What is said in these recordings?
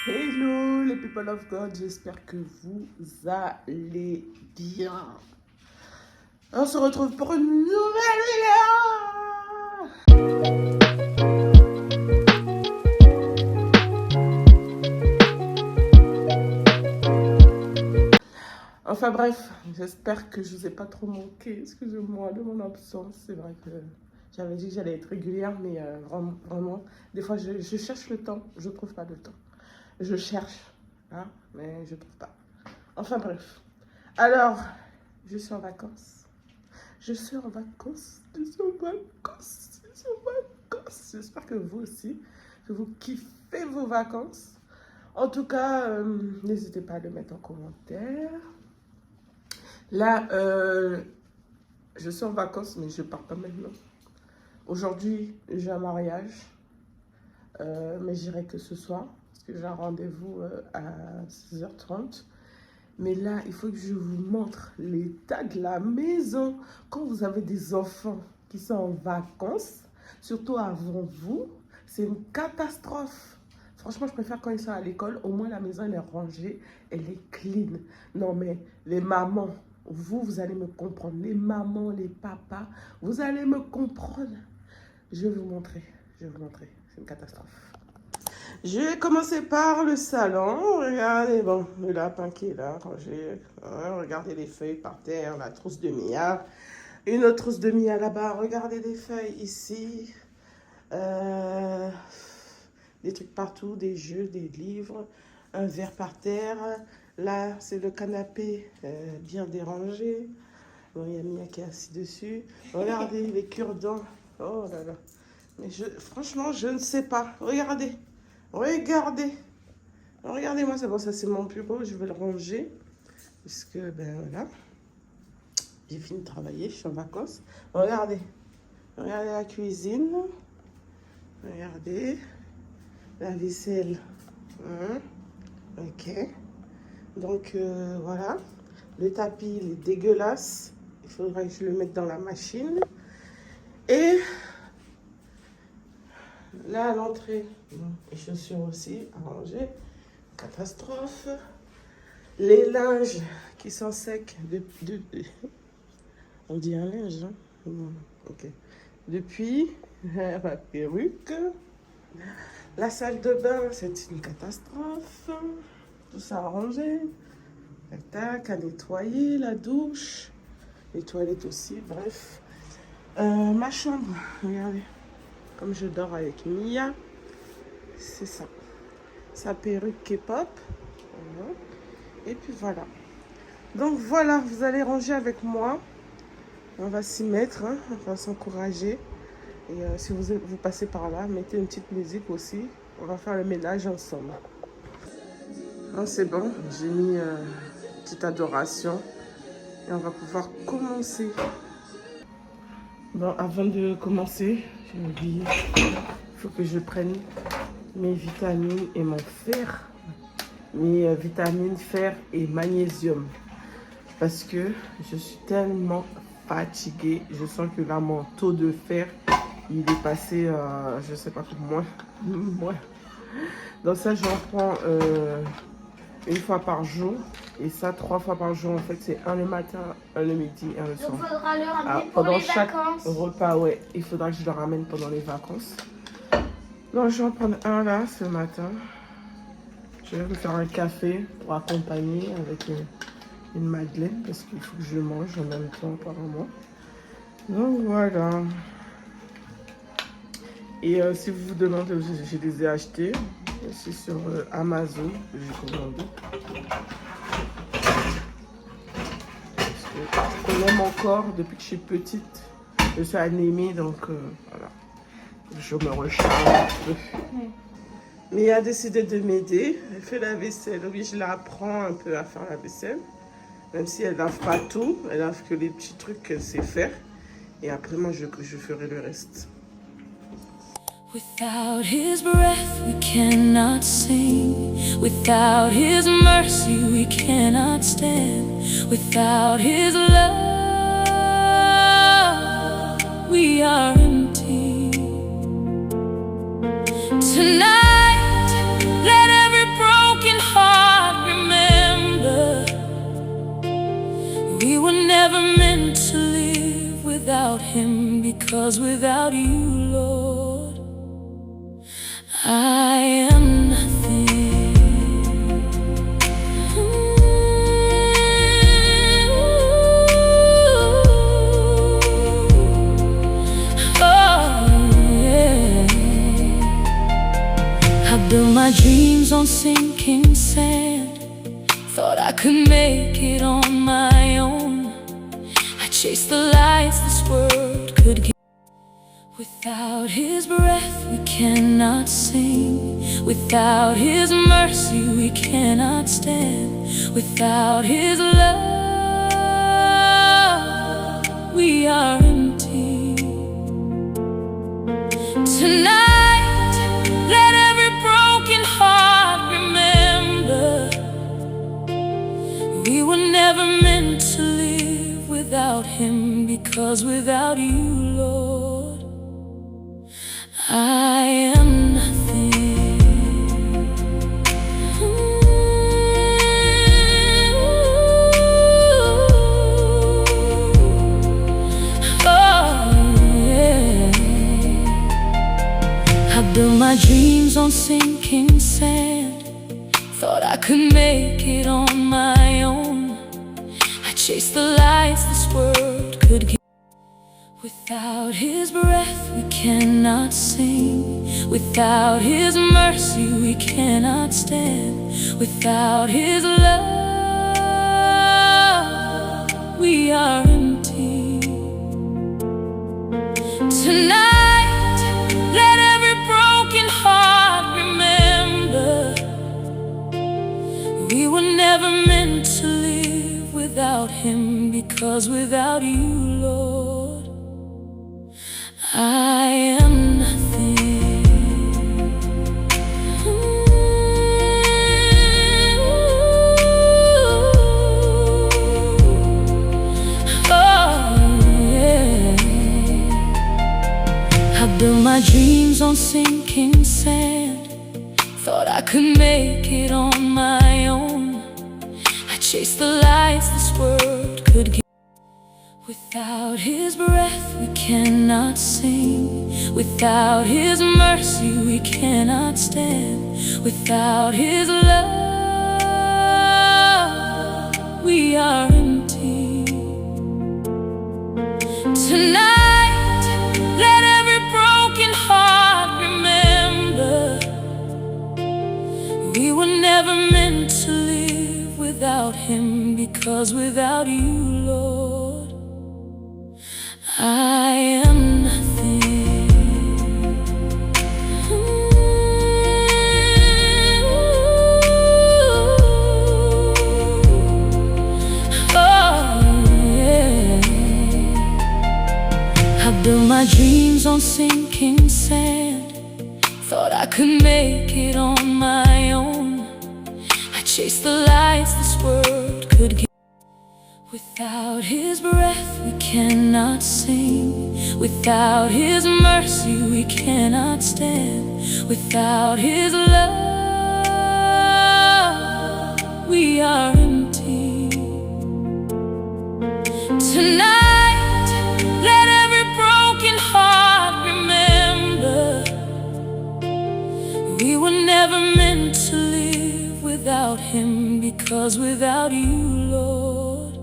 Hello les people of God, j'espère que vous allez bien. On se retrouve pour une nouvelle vidéo. Enfin bref, j'espère que je vous ai pas trop manqué. Excusez-moi de mon absence. C'est vrai que j'avais dit que j'allais être régulière, mais vraiment, des fois je cherche le temps, je trouve pas le temps. Je cherche, hein, mais je trouve pas. Enfin bref. Alors, je suis en vacances. J'espère que vous aussi, que vous kiffez vos vacances. En tout cas, n'hésitez pas à le mettre en commentaire. Là, je suis en vacances, mais je pars pas maintenant. Aujourd'hui, j'ai un mariage, mais j'irai que ce soir, parce que j'ai un rendez-vous à 6h30. Mais là, il faut que je vous montre l'état de la maison. Quand vous avez des enfants qui sont en vacances, surtout avant vous, c'est une catastrophe. Franchement, je préfère quand ils sont à l'école, au moins la maison elle est rangée, elle est clean. Non mais les mamans, vous allez me comprendre. Les mamans, les papas, vous allez me comprendre. Je vais vous montrer, c'est une catastrophe. Je vais commencer par le salon. Regardez, bon, le lapin qui est là, rangé. Regardez les feuilles par terre, la trousse de Mia. Une autre trousse de Mia là-bas. Regardez des feuilles ici. Des trucs partout, des jeux, des livres. Un verre par terre. Là, c'est le canapé bien dérangé. Bon, il y a Mia qui est assise dessus. Regardez les cure-dents. Oh là là. Mais franchement, je ne sais pas. Regardez. Regardez-moi, c'est bon, ça c'est mon bureau, je vais le ranger. Parce que, ben voilà, j'ai fini de travailler, je suis en vacances. Regardez la cuisine. Regardez, la vaisselle. Ok. Donc, voilà, le tapis, il est dégueulasse. Il faudra que je le mette dans la machine. Et là, à l'entrée, les chaussures aussi à ranger. Catastrophe. Les linges qui sont secs on dit un linge, hein? Ok. Depuis ma perruque. La salle de bain, c'est une catastrophe. Tout ça à ranger. Tac, à nettoyer, la douche. Les toilettes aussi, bref. Ma chambre, regardez. Comme je dors avec Mia. C'est ça. Sa perruque K-pop. Voilà. Et puis voilà. Donc voilà, vous allez ranger avec moi. On va s'y mettre, hein, on va s'encourager. Et si vous passez par là, mettez une petite musique aussi. On va faire le ménage ensemble. Ah, c'est bon, j'ai mis une petite adoration. Et on va pouvoir commencer. Bon, avant de commencer, j'ai oublié. Il faut que je prenne mes vitamines et mon fer. Mes vitamines, fer et magnésium. Parce que je suis tellement fatiguée. Je sens que là, mon taux de fer, il est passé, je sais pas comment, moins. Donc ça, j'en prends une fois par jour. Et ça, 3 fois par jour. En fait, c'est un le matin, un le midi, un le soir. Donc, il faudra le ramener pendant les vacances. Repas, ouais. Il faudra que je le ramène pendant les vacances. Donc, je vais en prendre un là, ce matin. Je vais me faire un café pour accompagner avec une madeleine parce qu'il faut que je mange en même temps apparemment. Donc voilà. Et si vous vous demandez où je les ai achetés, c'est sur Amazon que j'ai commandé. Parce que je l'aime encore depuis que je suis petite. Je suis anémie donc voilà. Je me recharge un peu. Mais elle a décidé de m'aider. Elle fait la vaisselle. Oui, je l'apprends un peu à faire la vaisselle. Même si elle lave pas tout, elle lave que les petits trucs qu'elle sait faire. Et après, moi, je ferai le reste. Without his breath, we cannot sing. Without his mercy, we cannot stand. Without his love, we are empty. Tonight, let every broken without Him, because without you, Lord, I am nothing. Built my dreams on sinking sand. Thought I could make it on my own. I chased the lights this world could give. Without His breath we cannot sing. Without His mercy we cannot stand. Without His love we are empty. Tonight, let every broken heart remember we were never meant to live without Him, because without you, Lord, I am nothing. I built my dreams on sinking sand. Thought I could make it on my own. I chased the lights this world could give. Without His breath we cannot sing. Without His mercy we cannot stand. Without His love we are empty. Tonight, let every broken heart remember we were never meant to live without Him, because without you, Lord, I am nothing. I built my dreams on sinking sand. Thought I could make it on my own. I chased the lights this world could give. Without His breath we cannot sing. Without His mercy we cannot stand. Without His love we are empty. Tonight, let every broken heart remember we were never meant to live without Him, because without you, Lord, I am nothing. I built my dreams on sinking sand. Thought I could make it on my own. I chased the lights this world could give. Without His breath we cannot sing. Without His mercy we cannot stand. Without His love we are empty. Tonight, let every broken heart remember we were never meant to live without Him, because without you, Lord,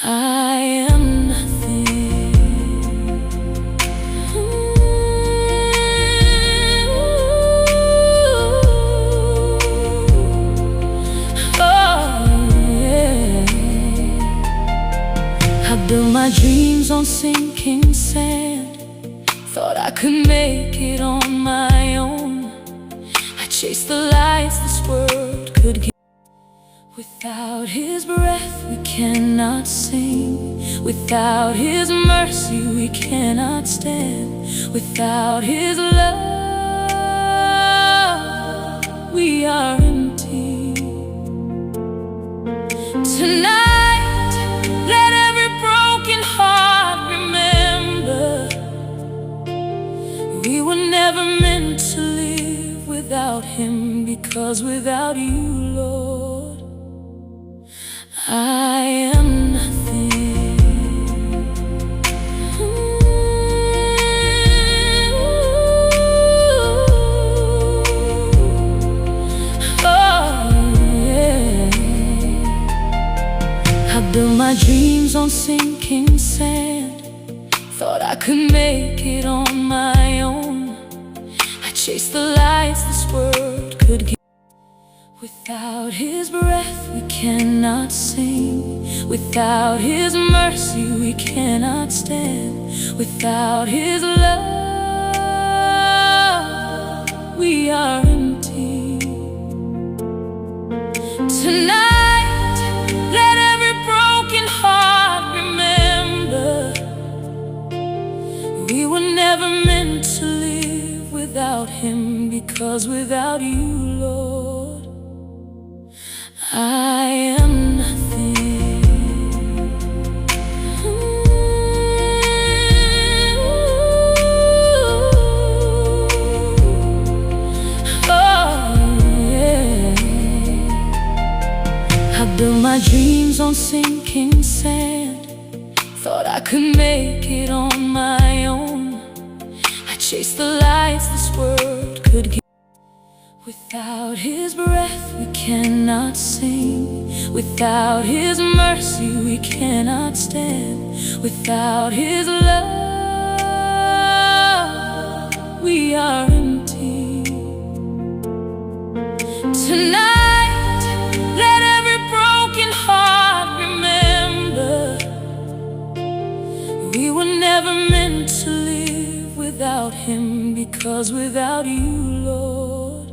I am nothing. I built my dreams on sinking sand. Thought I could make it on my own. I chased the lights this world could give. Without His breath we cannot sing. Without His mercy we cannot stand. Without His love we are empty. Tonight, let every broken heart remember we were never meant to live without Him, because without you, Lord, I am nothing. my dreams on sinking sand. Thought I could make it on my own. I chased the lights this world could give. Without His breath we cannot sing. Without His mercy we cannot stand. Without His love we are empty. Tonight let every broken heart remember we were never meant to live without Him, because without You, Lord, I am nothing. Oh, yeah. I built my dreams on sinking sand. Thought I could make it on my own. I chased the lights this world could give. Without His breath we cannot sing. Without His mercy we cannot stand. Without His love we are empty. Tonight let every broken heart remember we were never meant to live without Him, because without You, Lord,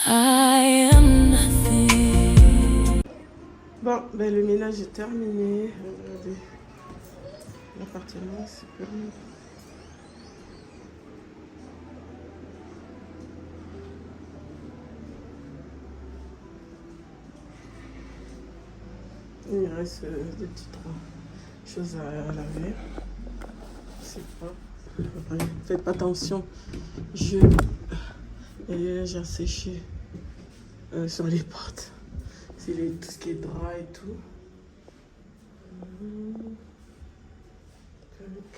I am nothing. Bon, ben le ménage est terminé. Regardez, l'appartement c'est permis. Il me reste des petites choses à laver. C'est pas. Faites pas attention. J'ai séché sur les portes. C'est tout ce qui est drap et tout. Donc,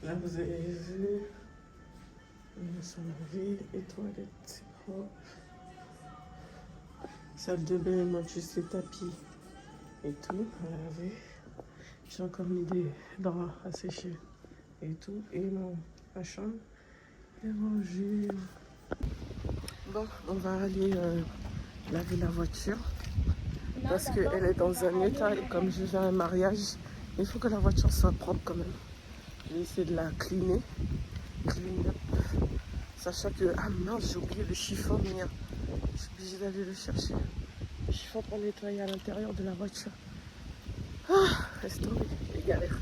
là vous avez vu. Ils sont lavés. Les toilettes, c'est propre. Salle de bain, moi juste les tapis et tout à laver. J'ai encore mis des draps à sécher et tout. Et ma chambre est rangée. Bon, on va aller laver la voiture parce qu'elle est dans un état, et comme je viens à un mariage, il faut que la voiture soit propre quand même. Je vais essayer de la clean up, sachant que, ah mince, j'ai oublié le chiffon, mais je suis obligée d'aller le chercher. Le chiffon pour nettoyer à l'intérieur de la voiture. Ah, laisse tomber, les galères.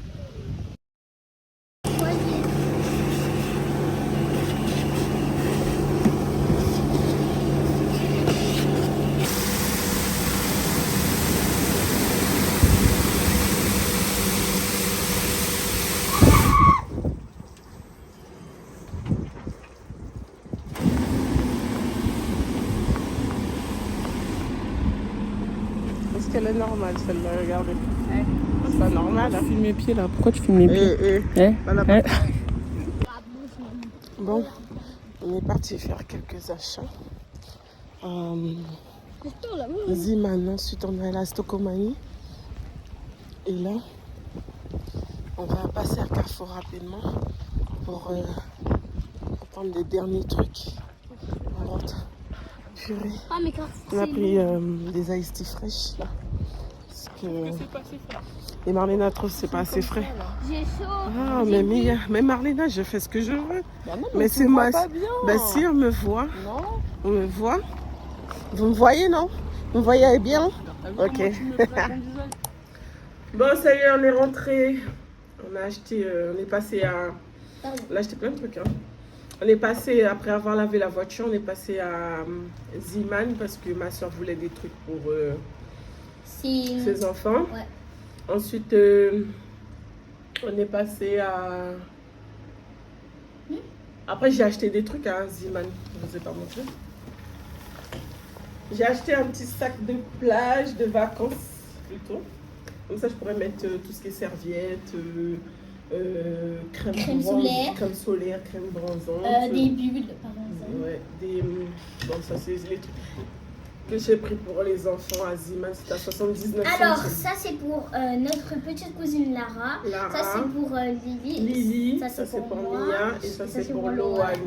Est-ce qu'elle est normale celle-là? Regardez. C'est pas normal. Tu filmes mes pieds là. Pourquoi tu filmes mes pieds? Voilà. Bon, on est parti faire quelques achats. Zeeman, ensuite on est allé à Stokomani. Et là, on va passer à Carrefour rapidement pour prendre les derniers trucs. On rentre. Purée. Ah, mais on a pris des iced tea fraîches là. Parce que c'est pas assez frais. Et Marlena trouve que c'est pas assez frais. J'ai chaud. Ah, mais Marlena, je fais ce que je veux. Bah non, mais c'est moi. pas bien. Bah si, on me voit. Non. On me voit. Vous me voyez, non? Vous me voyez bien? Ok. Bon, ça y est, on est rentré. On a acheté, on est passé à... On a acheté plein de trucs, hein. On est passé, après avoir lavé la voiture, on est passé à Zeeman parce que ma soeur voulait des trucs pour ses enfants. Ouais. Ensuite, on est passé à... Après, j'ai acheté des trucs à Zeeman. Je ne vous ai pas montré. J'ai acheté un petit sac de plage, de vacances plutôt. Comme ça, je pourrais mettre tout ce qui est serviettes, crème solaire, crème bronzante. Des bulles, par exemple. Ouais, bon, ça c'est les trucs. que j'ai pris pour les enfants à Ziman, c'était à 79 Alors, centimes. ça c'est pour notre petite cousine Lara. Lara. Ça c'est pour Lily. Lily, Ça, ça c'est c'est pour pour moi. Mia et ça Et c'est pour Loane.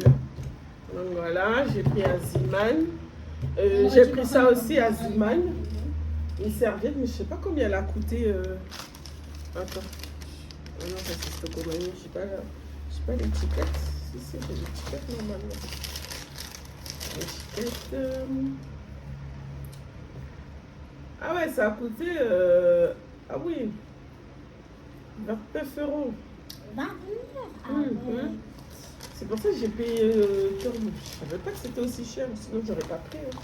Donc voilà, j'ai pris à Ziman. Moi, J'ai j'ai pris pris ça un aussi à bonbon. Ziman. Une serviette, mais je sais pas combien elle a coûté. Attends. Ah non, ça c'est Stocomanie, je sais pas l'étiquette. Si, c'est l'étiquette normalement. L'étiquette. Ah ouais, ça a coûté. Ah oui. 29 €. 29. Ah Hum, ouais. hum. C'est pour ça que j'ai payé. Je savais pas que c'était aussi cher, sinon j'aurais pas pris. Hein.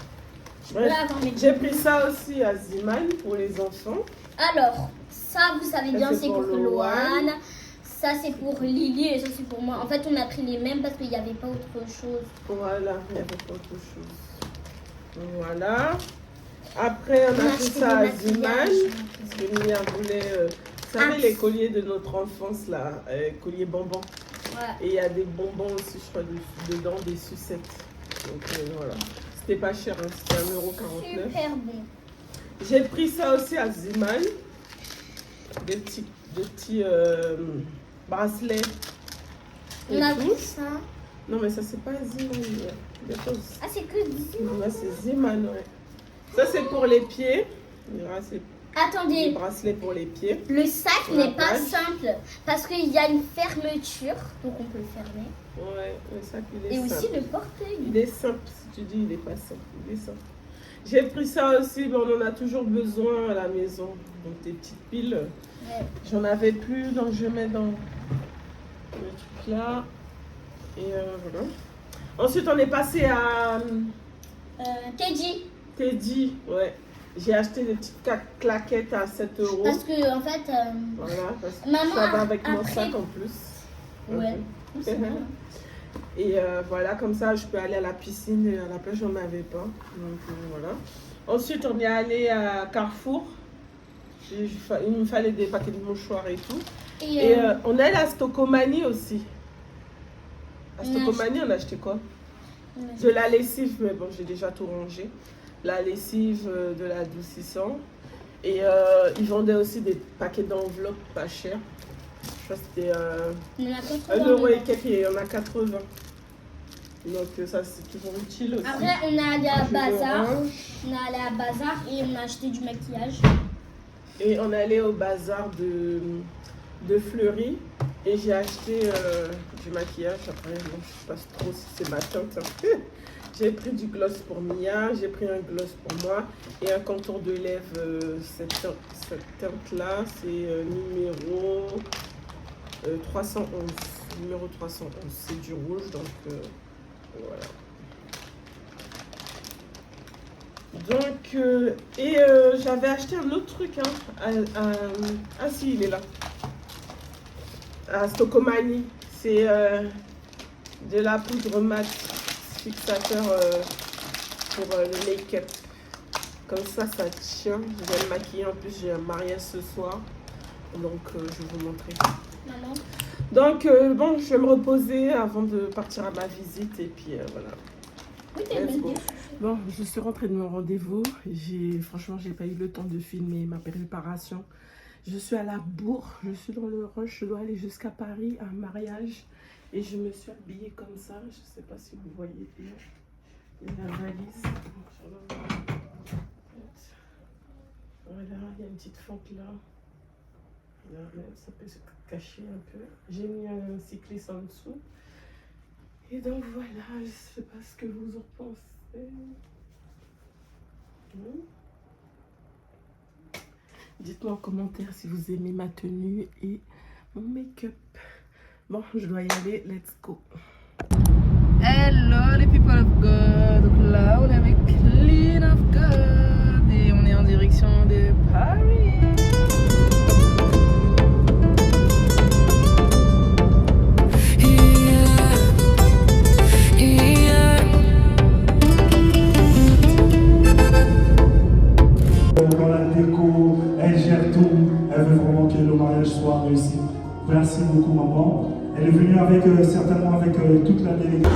Bref, Là, attends, mais- j'ai pris ça aussi à Ziman pour les enfants. Alors, ça vous savez Ça, bien, c'est c'est pour pour Loane. Loane. Ça c'est pour Lily et ça c'est pour moi. En fait, on a pris les mêmes parce qu'il n'y avait pas autre chose. Voilà, il n'y avait pas autre chose. Voilà. Après, on a pris acheté ça à des Ziman. maquillages. Parce que Mia voulait. Vous savez, les colliers de notre enfance, là, colliers bonbons. Ouais. Et il y a des bonbons aussi, je crois, dedans, des sucettes. Donc voilà. C'était pas cher, hein, c'était 1,49 €. Super bon. J'ai pris ça aussi à Ziman. Des petits bracelets. On et a tout. pris ça. Non, mais ça, c'est pas Ziman. Il y a des choses. Ah, c'est que d'ici. Non, là, c'est Ziman, ouais. Ça, c'est pour les pieds. Il y aura ces Attendez, bracelets pour les pieds. le sac Sur la n'est pas page. simple parce qu'il y a une fermeture, donc on peut le fermer. Ouais, le sac, il est Et simple. aussi le porteuil. Il est simple, si tu dis, il est pas simple. Il est simple. J'ai pris ça aussi, mais on en a toujours besoin à la maison. Donc, des petites piles. Ouais. J'en avais plus, donc je mets dans le truc là. Et voilà. Ensuite, on est passé à Teddy. Teddy. Ouais. J'ai acheté des petites claquettes à 7 €. Parce que en fait, Voilà, parce que Maman, ça va avec mon après- sac en plus. ouais. Ok. C'est bon. Et voilà, comme ça, je peux aller à la piscine et à la plage, j'en avais pas. Donc voilà. Ensuite, on est allé à Carrefour. Il me fallait des paquets de mouchoirs et tout. Et on est allé à Stocomanie aussi. À On a Stocomanie, on a acheté quoi? De la lessive, mais bon, j'ai déjà tout rangé. La lessive, de l'adoucissant. Et ils vendaient aussi des paquets d'enveloppes pas chers. Je crois que c'était On a 1 € et quelques, et il y en a 80. Donc ça, c'est toujours utile aussi. Après, on est allé à Jus Bazar. d'orange. On est allé à Bazar et on a acheté du maquillage. Et on est allé au bazar de Fleury. Et j'ai acheté du maquillage. Après, bon, je ne sais pas trop si c'est ma teinte. Hein. J'ai pris du gloss pour Mia, j'ai pris un gloss pour moi et un contour de lèvres. Cette teinte-là, c'est numéro 311. Numéro 311. C'est du rouge, donc voilà. Donc, j'avais acheté un autre truc. Hein, ah si, il est là. À Stocomanie. C'est de la poudre mat fixateur pour le make-up. Comme ça tient. Je vais me maquiller. En plus, j'ai un mariage ce soir. Donc, je vais vous montrer. Maman. Donc, bon, je vais me reposer avant de partir à ma visite. Et puis, voilà. Oui, t'es Let's bien go. dit. Bon, je suis rentrée de mon rendez-vous. Franchement, j'ai pas eu le temps de filmer ma préparation. Je suis à la bourre. Je suis dans le rush. Je dois aller jusqu'à Paris à un mariage. Et je me suis habillée comme ça. Je ne sais pas si vous voyez bien. Il y a la valise. Voilà, il y a une petite fente là. Là, ça peut se cacher un peu. J'ai mis un cycliste en dessous. Et donc voilà, je ne sais pas ce que vous en pensez. Dites-moi en commentaire si vous aimez ma tenue et mon make-up. Bon, je dois y aller, let's go. Hello les people of God. Donc là on est avec Clean of God et on est en direction de Paris. Dans la déco, elle gère tout. Elle veut vraiment que le mariage soit réussi. Merci beaucoup, maman. Elle est venue avec, certainement avec toute la délégation.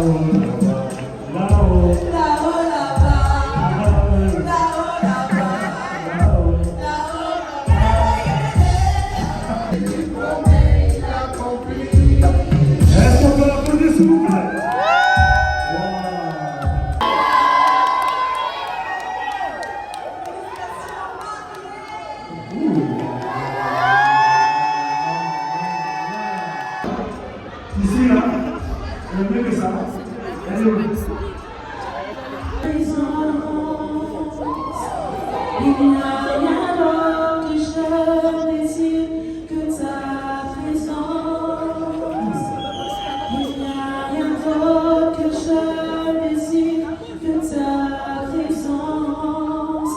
Est-ce qu'on peut l'applaudir s'il vous plaît? Ici, là, le mieux que ça. Allez, oui. Il n'y a rien d'autre que je désire que ta présence. Il n'y a rien d'autre que je désire que ta présence.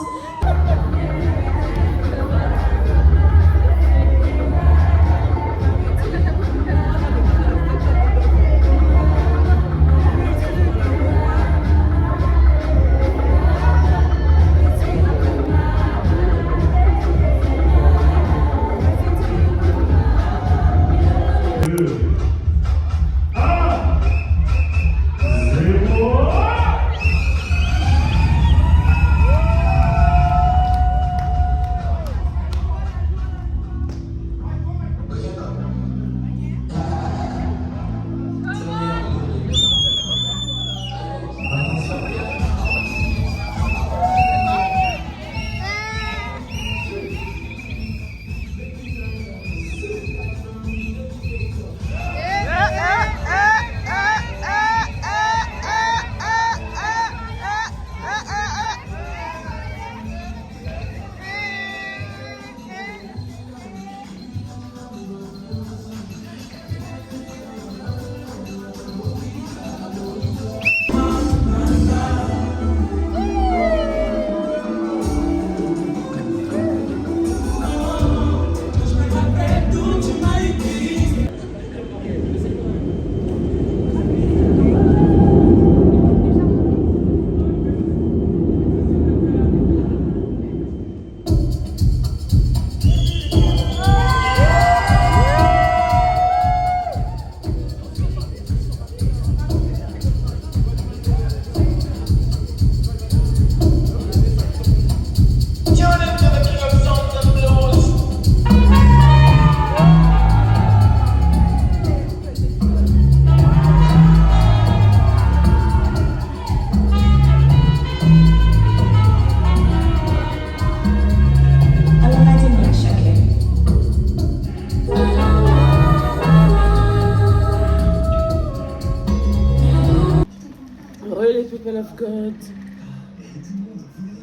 Les people of God.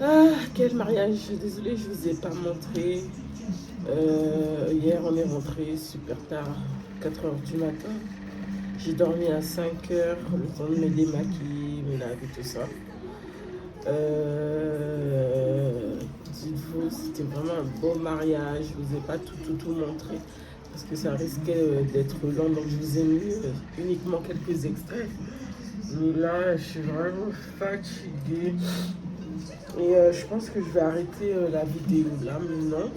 Ah, quel mariage. Désolée, je vous ai pas montré. Hier, on est rentré super tard, 4h du matin. J'ai dormi à 5h, le temps de me démaquiller, me laver, tout ça. Dites-vous, c'était vraiment un beau mariage. Je vous ai pas tout montré parce que ça risquait d'être long, donc je vous ai mis uniquement quelques extraits. Mais là, je suis vraiment fatiguée. Et je pense que je vais arrêter la vidéo là maintenant.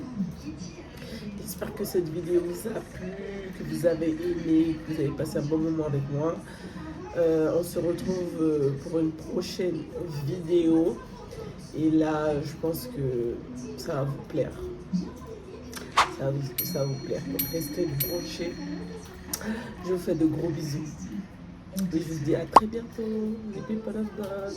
J'espère que cette vidéo vous a plu, que vous avez aimé, que vous avez passé un bon moment avec moi. On se retrouve pour une prochaine vidéo. Et là, je pense que ça va vous plaire. Ça va vous plaire. Donc restez branchés. Je vous fais de gros bisous. Et je vous dis à très bientôt, les people of God.